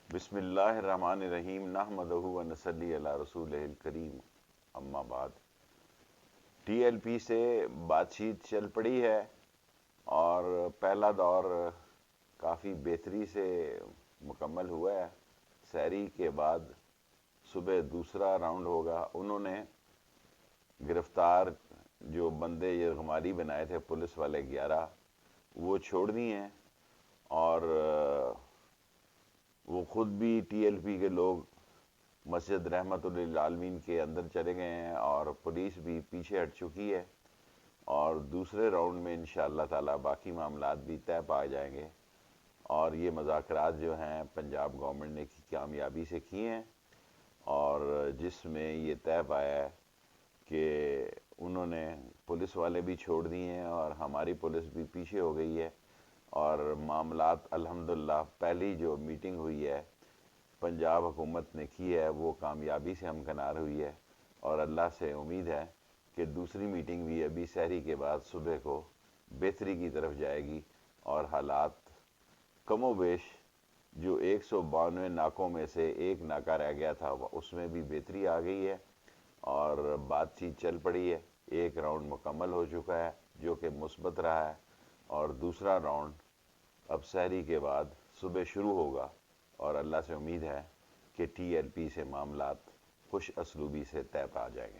بسم اللہ الرحمن الرحیم نحمدہ و نصلی علی رسولہ الکریم اما بعد۔ ٹی ایل پی سے بات چیت چل پڑی ہے اور پہلا دور کافی بہتری سے مکمل ہوا ہے۔ سحری کے بعد صبح دوسرا راؤنڈ ہوگا۔ انہوں نے گرفتار جو بندے یرغمالی بنائے تھے پولیس والے 11 وہ چھوڑ دی ہیں، اور وہ خود بھی ٹی ایل پی کے لوگ مسجد رحمت للعالمین کے اندر چلے گئے ہیں اور پولیس بھی پیچھے ہٹ چکی ہے، اور دوسرے راؤنڈ میں انشاءاللہ تعالی باقی معاملات بھی طے پا جائیں گے۔ اور یہ مذاکرات جو ہیں پنجاب گورنمنٹ نے کامیابی سے کیے ہیں، اور جس میں یہ طے پایا ہے کہ انہوں نے پولیس والے بھی چھوڑ دیے ہیں اور ہماری پولیس بھی پیچھے ہو گئی ہے، اور معاملات الحمدللہ پہلی جو میٹنگ ہوئی ہے پنجاب حکومت نے کی ہے وہ کامیابی سے ہمکنار ہوئی ہے، اور اللہ سے امید ہے کہ دوسری میٹنگ بھی ابھی سحری کے بعد صبح کو بہتری کی طرف جائے گی، اور حالات کم و بیش جو 192 ناکوں میں سے ایک ناکہ رہ گیا تھا اس میں بھی بہتری آ گئی ہے، اور بات چیت چل پڑی ہے۔ ایک راؤنڈ مکمل ہو چکا ہے جو کہ مثبت رہا ہے، اور دوسرا راؤنڈ اب سحری کے بعد صبح شروع ہوگا، اور اللہ سے امید ہے کہ ٹی ایل پی سے معاملات خوش اسلوبی سے طے پا جائیں گے۔